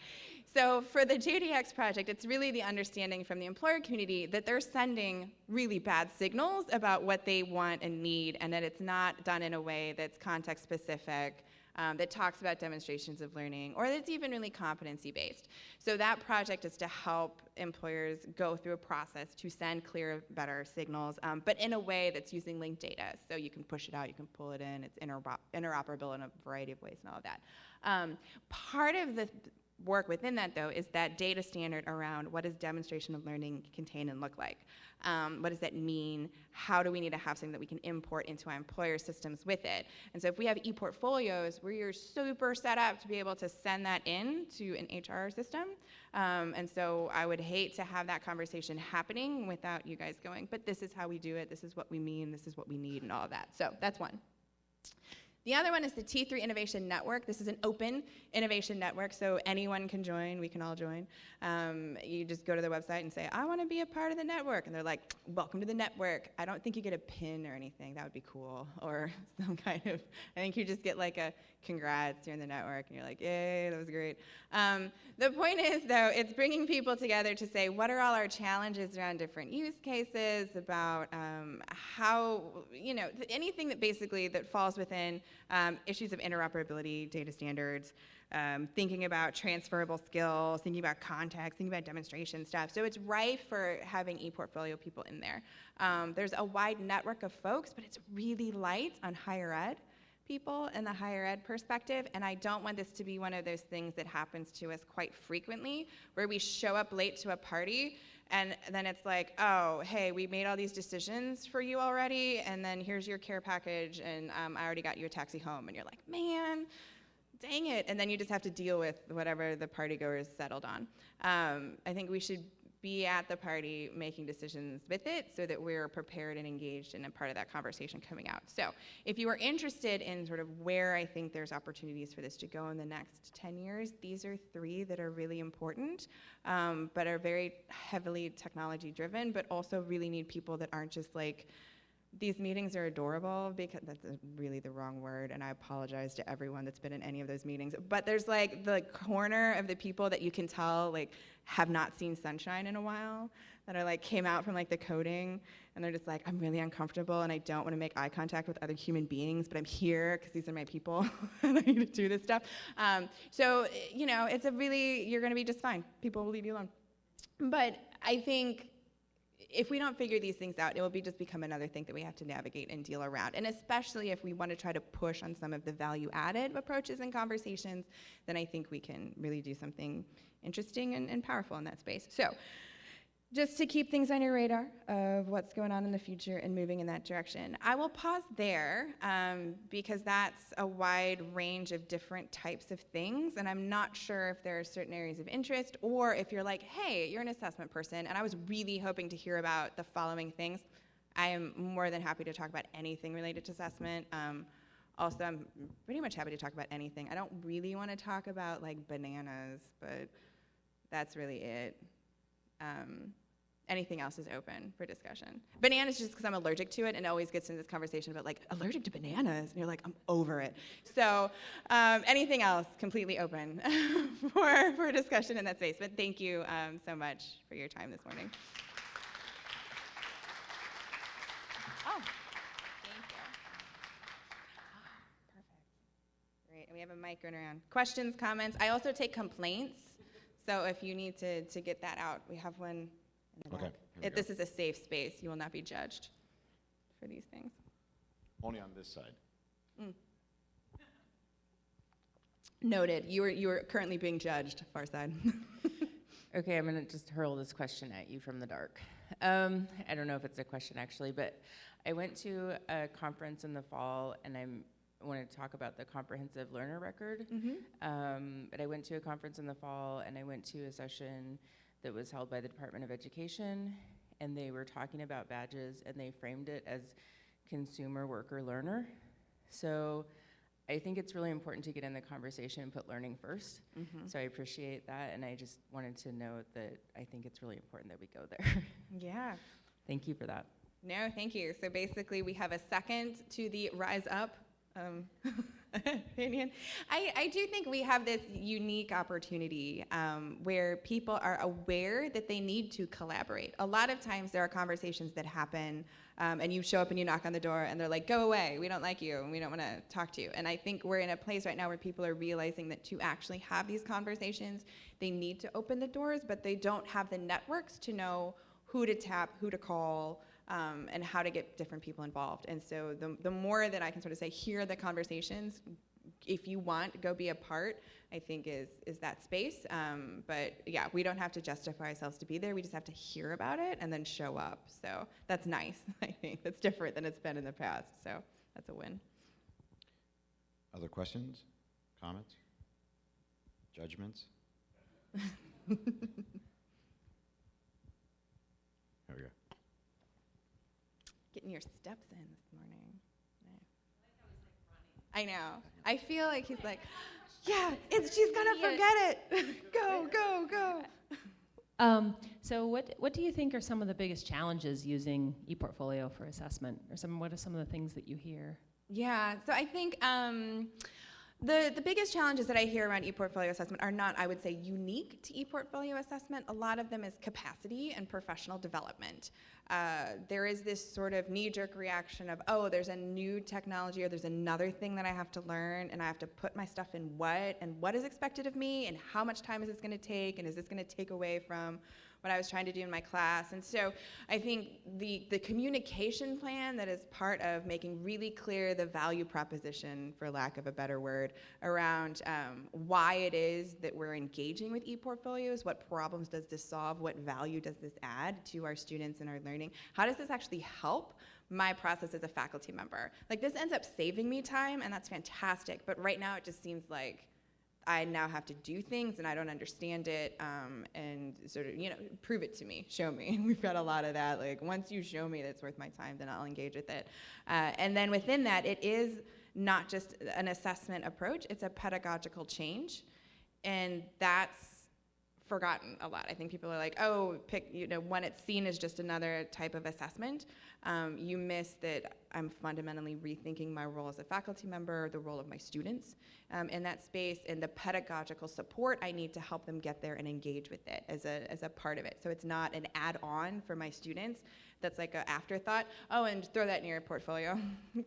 So for the JDX project, it's really the understanding from the employer community that they're sending really bad signals about what they want and need, and that it's not done in a way that's context specific, that talks about demonstrations of learning, or that's even really competency-based. So that project is to help employers go through a process to send clear, better signals, but in a way that's using linked data. So you can push it out, you can pull it in, it's interoperable in a variety of ways and all of that. Part of the work within that, though, is that data standard around what does demonstration of learning contain and look like? What does that mean? How do we need to have something that we can import into our employer systems with it? And so if we have ePortfolios where you're super set up to be able to send that in to an HR system, and so I would hate to have that conversation happening without you guys going, but this is how we do it, this is what we mean, this is what we need, and all of that. So that's one. The other one is the T3 Innovation Network. This is an open innovation network, so anyone can join, we can all join. You just go to the website and say, I want to be a part of the network. And they're like, welcome to the network. I don't think you get a pin or anything. That would be cool. Or some kind of, I think you just get a congrats, you're in the network, and you're like, yay, that was great. The point is, though, it's bringing people together to say, what are all our challenges around different use cases, about how, anything that basically that falls within issues of interoperability, data standards, thinking about transferable skills, thinking about context, thinking about demonstration stuff. So it's rife for having ePortfolio people in there. There's a wide network of folks, but it's really light on higher ed people and the higher ed perspective, and I don't want this to be one of those things that happens to us quite frequently, where we show up late to a party, and then it's like, oh, hey, we made all these decisions for you already, and then here's your care package, and I already got you a taxi home, and you're like, man, dang it, and then you just have to deal with whatever the partygoers settled on. I think we should be at the party making decisions with it so that we're prepared and engaged and a part of that conversation coming out. So if you are interested in sort of where I think there's opportunities for this to go in the next 10 years, these are 3 that are really important, but are very heavily technology driven, but also really need people that aren't just like, these meetings are adorable, because that's really the wrong word, and I apologize to everyone that's been in any of those meetings, but there's like the corner of the people that you can tell like have not seen sunshine in a while, that are like came out from like the coding, and they're just like, I'm really uncomfortable and I don't want to make eye contact with other human beings, but I'm here because these are my people and I need to do this stuff. So, you know, it's a really, you're going to be just fine. People will leave you alone. But I think if we don't figure these things out, it will just become another thing that we have to navigate and deal around. And especially if we want to try to push on some of the value-added approaches and conversations, then I think we can really do something interesting and powerful in that space. So just to keep things on your radar of what's going on in the future and moving in that direction. I will pause there because that's a wide range of different types of things, and I'm not sure if there are certain areas of interest, or if you're like, hey, you're an assessment person, and I was really hoping to hear about the following things. I am more than happy to talk about anything related to assessment. Also, I'm pretty much happy to talk about anything. I don't really want to talk about like bananas, but that's really it. Anything else is open for discussion. Bananas just because I'm allergic to it, and it always gets into this conversation about like, allergic to bananas, and you're like, I'm over it. So anything else, completely open for discussion in that space. But thank you so much for your time this morning. Oh, thank you. Perfect. Great, and we have a mic going around. Questions, comments? I also take complaints, so if you need to get that out, we have one. Okay. This is a safe space. You will not be judged for these things. Only on this side. Noted. You are currently being judged, far side. Okay, I'm going to just hurl this question at you from the dark. I don't know if it's a question actually, but I went to a conference in the fall, and I wanted to talk about the comprehensive learner record. But I went to a conference in the fall, and I went to a session that was held by the Department of Education, and they were talking about badges, and they framed it as consumer worker learner. So I think it's really important to get in the conversation and put learning first. So I appreciate that, and I just wanted to note that I think it's really important that we go there. Yeah. Thank you for that. No, thank you. So basically, we have a second to the Rise Up opinion. I do think we have this unique opportunity where people are aware that they need to collaborate. A lot of times there are conversations that happen and you show up and you knock on the door and they're like, go away, we don't like you and we don't want to talk to you. And I think we're in a place right now where people are realizing that to actually have these conversations, they need to open the doors, but they don't have the networks to know who to tap, who to call, and how to get different people involved. And so the more that I can sort of say, here are the conversations, if you want, go be a part, I think is that space. But yeah, we don't have to justify ourselves to be there. We just have to hear about it and then show up. So that's nice, I think. That's different than it's been in the past. So that's a win. Other questions, comments, judgments? There we go. Getting your steps in this morning. Yeah. I know. I feel like he's like, yeah, she's gonna forget it. Go, go, go. So what do you think are some of the biggest challenges using ePortfolio for assessment? Or what are some of the things that you hear? Yeah, so I think the biggest challenges that I hear around ePortfolio assessment are not, I would say, unique to ePortfolio assessment. A lot of them is capacity and professional development. There is this sort of knee-jerk reaction of, oh, there's a new technology or there's another thing that I have to learn and I have to put my stuff in what, and what is expected of me, and how much time is this going to take, and is this going to take away from what I was trying to do in my class. And so I think the communication plan that is part of making really clear the value proposition, for lack of a better word, around why it is that we're engaging with ePortfolios, what problems does this solve, what value does this add to our students and our learning, how does this actually help my process as a faculty member. Like, this ends up saving me time, and that's fantastic, but right now it just seems like I now have to do things and I don't understand it, and sort of, prove it to me, show me. We've got a lot of that. Like, once you show me that's worth my time, then I'll engage with it. And then within that, it is not just an assessment approach, it's a pedagogical change. And that's forgotten a lot. I think people are like, oh, when it's seen as just another type of assessment, you miss that I'm fundamentally rethinking my role as a faculty member, the role of my students in that space, and the pedagogical support I need to help them get there and engage with it as a part of it. So it's not an add-on for my students that's like an afterthought, oh, and throw that in your portfolio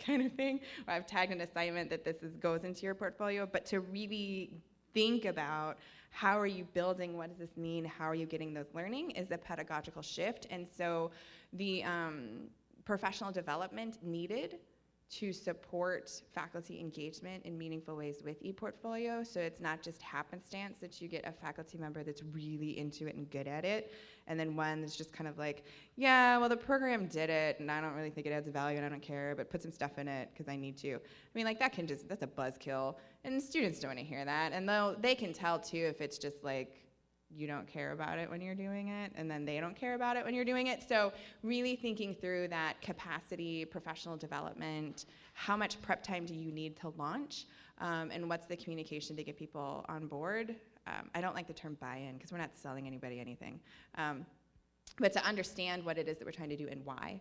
kind of thing, or I've tagged an assignment that goes into your portfolio, but to really think about how are you building, what does this mean, how are you getting those learning is a pedagogical shift. And so the professional development needed to support faculty engagement in meaningful ways with ePortfolio. So it's not just happenstance that you get a faculty member that's really into it and good at it, and then one that's just kind of like, yeah, well, the program did it, and I don't really think it adds value, and I don't care, but put some stuff in it because I need to. I mean, like, that's a buzzkill, and students don't want to hear that, and they can tell, too, if it's just like, you don't care about it when you're doing it, and then they don't care about it when you're doing it. So really thinking through that capacity, professional development, how much prep time do you need to launch, and what's the communication to get people on board. I don't like the term buy-in because we're not selling anybody anything. But to understand what it is that we're trying to do and why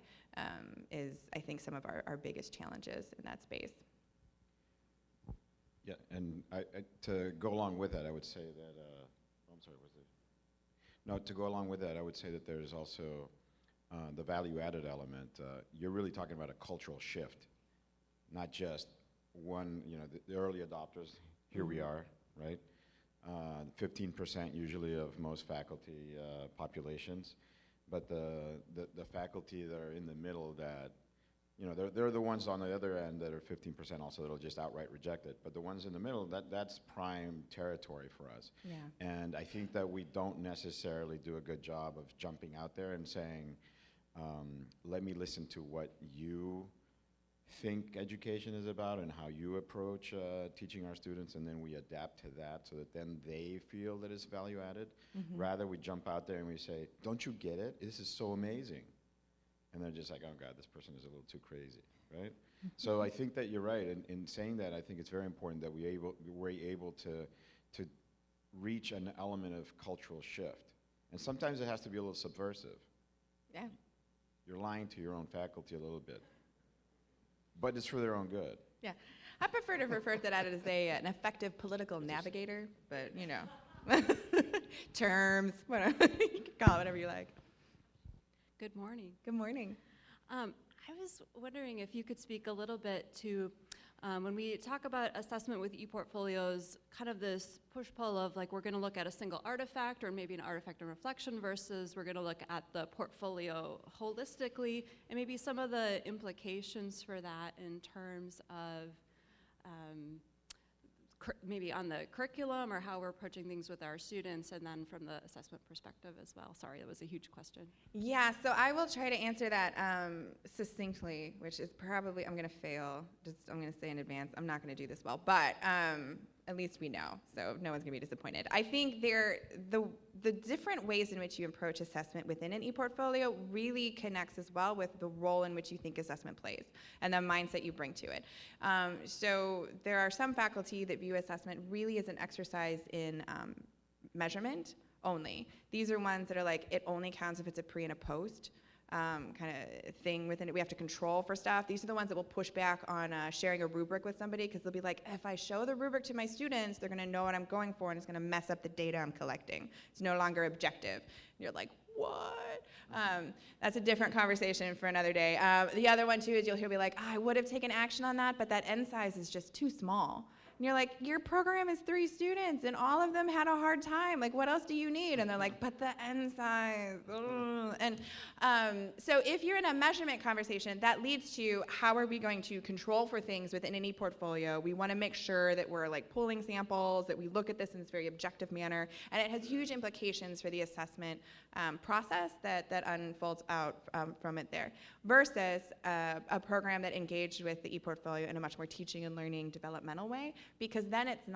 is, I think, some of our biggest challenges in that space. Yeah, and to go along with that, I would say that, I'm sorry, was it? No, to go along with that, I would say that there's also the value-added element. You're really talking about a cultural shift, not just one, the early adopters, here we are, right? 15% usually of most faculty populations, but the faculty that are in the middle that, they're the ones on the other end that are 15% also that'll just outright reject it. But the ones in the middle, that's prime territory for us. Yeah. And I think that we don't necessarily do a good job of jumping out there and saying, let me listen to what you think education is about and how you approach teaching our students, and then we adapt to that so that then they feel that it's value added. Mm-hmm. Rather, we jump out there and we say, don't you get it? This is so amazing. And they're just like, oh God, this person is a little too crazy, right? So I think that you're right. In saying that, I think it's very important that we're able to reach an element of cultural shift. And sometimes it has to be a little subversive. Yeah. You're lying to your own faculty a little bit. But it's for their own good. Yeah. I prefer to refer to that as an effective political navigator, but, terms, whatever. You can call it whatever you like. Good morning. Good morning. I was wondering if you could speak a little bit to when we talk about assessment with ePortfolios, kind of this push-pull of like we're going to look at a single artifact or maybe an artifact and reflection versus we're going to look at the portfolio holistically, and maybe some of the implications for that in terms of maybe on the curriculum or how we're approaching things with our students, and then from the assessment perspective as well. Sorry, that was a huge question. Yeah, so I will try to answer that succinctly, which is probably, I'm going to fail. I'm going to say in advance, I'm not going to do this well, but at least we know, so no one's going to be disappointed. I think the different ways in which you approach assessment within an ePortfolio really connects as well with the role in which you think assessment plays and the mindset you bring to it. So there are some faculty that view assessment really as an exercise in measurement only. These are ones that are like, it only counts if it's a pre and a post kind of thing within it. We have to control for stuff. These are the ones that will push back on sharing a rubric with somebody, because they'll be like, if I show the rubric to my students, they're going to know what I'm going for, and it's going to mess up the data I'm collecting. It's no longer objective. And you're like, what? That's a different conversation for another day. The other one, too, is you'll hear me like, I would have taken action on that, but that end size is just too small. And you're like, your program is 3 students, and all of them had a hard time. Like, what else do you need? And they're like, but the end size. Ugh. And so if you're in a measurement conversation, that leads to how are we going to control for things within an ePortfolio? We want to make sure that we're like pulling samples, that we look at this in this very objective manner, and it has huge implications for the assessment process that unfolds out from it there, versus a program that engaged with the ePortfolio in a much more teaching and learning developmental way, because then it's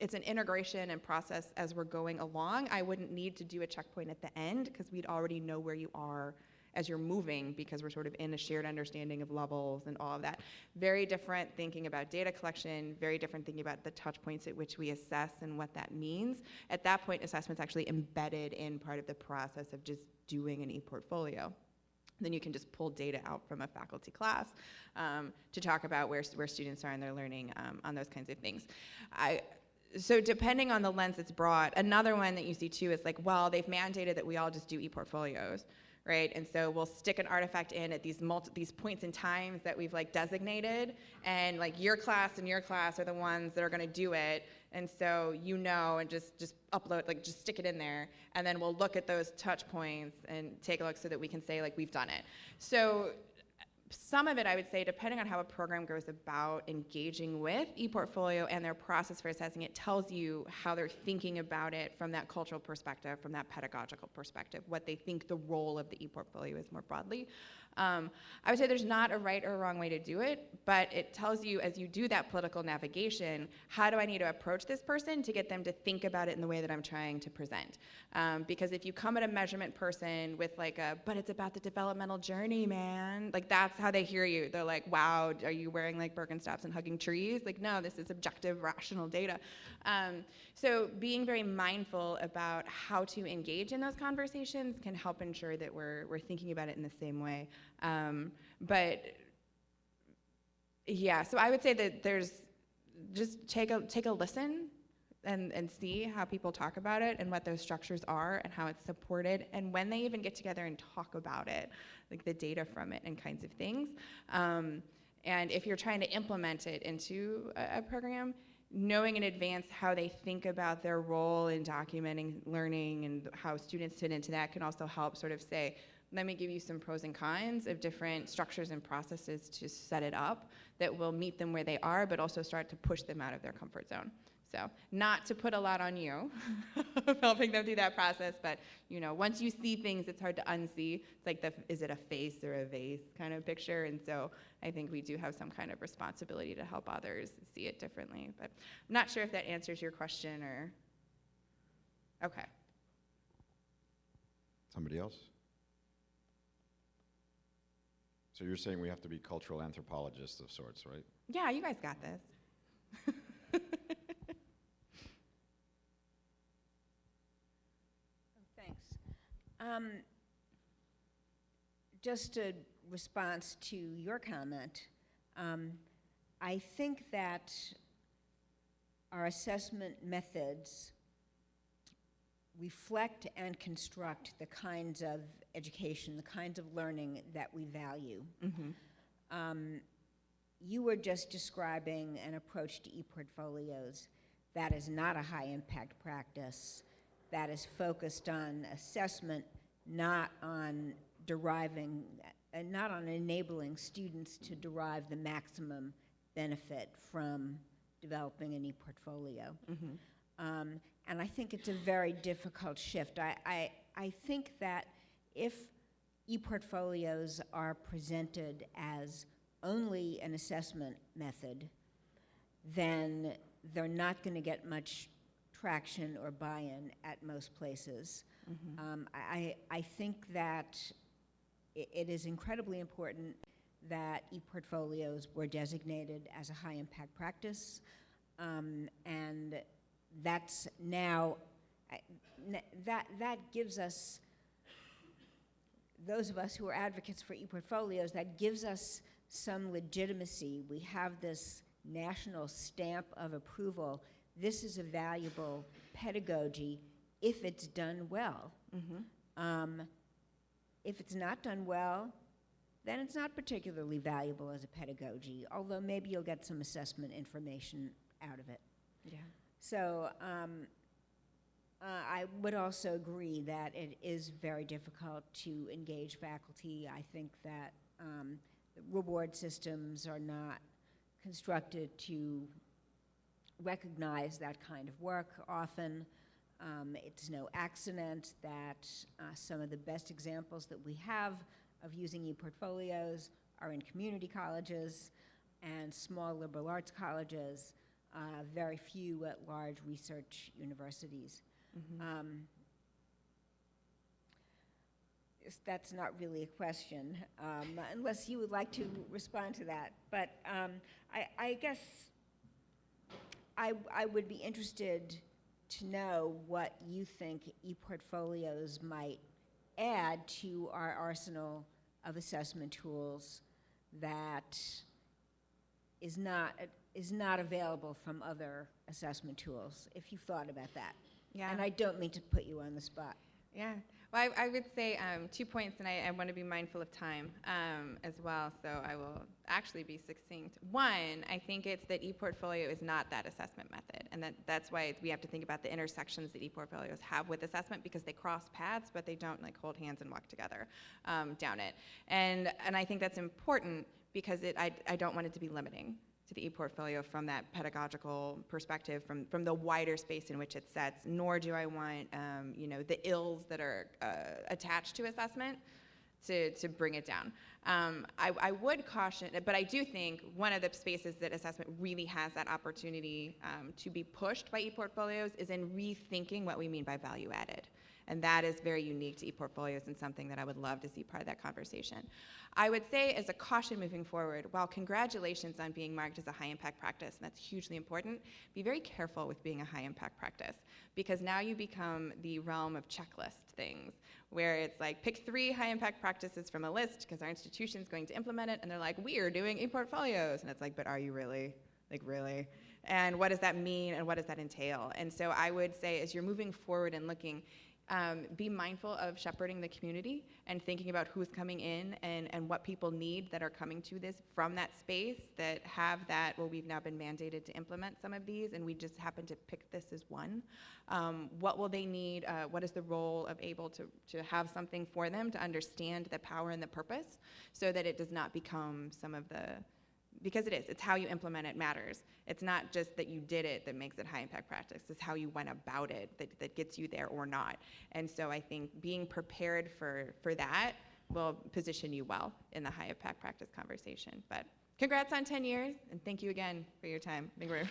it's an integration and process as we're going along. I wouldn't need to do a checkpoint at the end because we'd already know where you are as you're moving, because we're sort of in a shared understanding of levels and all of that. Very different thinking about data collection, very different thinking about the touch points at which we assess and what that means. At that point, assessment's actually embedded in part of the process of just doing an ePortfolio. Then you can just pull data out from a faculty class to talk about where students are in their learning on those kinds of things. So depending on the lens it's brought, another one that you see too is like, well, they've mandated that we all just do ePortfolios, right? And so we'll stick an artifact in at these points in times that we've like designated, and like your class and your class are the ones that are gonna do it, and so you know, and just upload, like just stick it in there, and then we'll look at those touch points and take a look so that we can say like we've done it. So some of it, I would say, depending on how a program goes about engaging with ePortfolio and their process for assessing it, tells you how they're thinking about it from that cultural perspective, from that pedagogical perspective, what they think the role of the ePortfolio is more broadly. I would say there's not a right or wrong way to do it, but it tells you as you do that political navigation, how do I need to approach this person to get them to think about it in the way that I'm trying to present? Because if you come at a measurement person with like but it's about the developmental journey, man, like that's how they hear you. They're like, wow, are you wearing like Birkenstocks and hugging trees? Like, no, this is objective, rational data. So being very mindful about how to engage in those conversations can help ensure that we're thinking about it in the same way. But yeah, so I would say that there's just take a listen and see how people talk about it and what those structures are and how it's supported, and when they even get together and talk about it, like the data from it and kinds of things. And if you're trying to implement it into a program, knowing in advance how they think about their role in documenting learning and how students fit into that can also help sort of say, let me give you some pros and cons of different structures and processes to set it up that will meet them where they are, but also start to push them out of their comfort zone. So not to put a lot on you of helping them through that process, but you know, once you see things, it's hard to unsee. It's like is it a face or a vase kind of picture? And so I think we do have some kind of responsibility to help others see it differently. But I'm not sure if that answers your question or, okay. Somebody else? So you're saying we have to be cultural anthropologists of sorts, right? Yeah, you guys got this. Thanks. Just a response to your comment, I think that our assessment methods reflect and construct the kinds of education, the kinds of learning that we value. Mm-hmm. You were just describing an approach to ePortfolios that is not a high-impact practice, that is focused on assessment, not on enabling students to derive the maximum benefit from developing an ePortfolio. Mm-hmm. And I think it's a very difficult shift. I think that if ePortfolios are presented as only an assessment method, then they're not going to get much traction or buy-in at most places. Mm-hmm. I think that it is incredibly important that ePortfolios were designated as a high-impact practice, and that's now, that gives us, those of us who are advocates for ePortfolios, that gives us some legitimacy. We have this national stamp of approval. This is a valuable pedagogy if it's done well. Mm-hmm. If it's not done well, then it's not particularly valuable as a pedagogy, although maybe you'll get some assessment information out of it. Yeah. So I would also agree that it is very difficult to engage faculty. I think that reward systems are not constructed to recognize that kind of work often. It's no accident that some of the best examples that we have of using ePortfolios are in community colleges and small liberal arts colleges. very few at large research universities. That's not really a question, unless you would like to respond to that. But I guess I would be interested to know what you think ePortfolios might add to our arsenal of assessment tools that is not available from other assessment tools, if you've thought about that. Yeah. And I don't mean to put you on the spot. Yeah. Well, I would say 2 points, and I want to be mindful of time as well, so I will actually be succinct. One, I think it's that ePortfolio is not that assessment method, and that's why we have to think about the intersections that ePortfolios have with assessment, because they cross paths, but they don't like hold hands and walk together down it. And I think that's important because I don't want it to be limiting to the ePortfolio from that pedagogical perspective, from the wider space in which it sets, nor do I want the ills that are attached to assessment to bring it down. I would caution, but I do think one of the spaces that assessment really has that opportunity to be pushed by ePortfolios is in rethinking what we mean by value added. And that is very unique to ePortfolios and something that I would love to see part of that conversation. I would say as a caution moving forward, while congratulations on being marked as a high impact practice, and that's hugely important, be very careful with being a high impact practice, because now you become the realm of checklist things, where it's like, pick 3 high impact practices from a list because our institution's going to implement it, and they're like, we are doing ePortfolios. And it's like, but are you really? Like, really? And what does that mean, and what does that entail? And so I would say, as you're moving forward and looking, be mindful of shepherding the community and thinking about who's coming in and what people need that are coming to this from that space that have that, well, we've now been mandated to implement some of these and we just happen to pick this as one. What will they need? What is the role of able to have something for them to understand the power and the purpose so that it does not become some of the, because it's how you implement it matters. It's not just that you did it that makes it high impact practice, it's how you went about it that gets you there or not. And so I think being prepared for that will position you well in the high impact practice conversation. But congrats on 10 years, and thank you again for your time. I think we're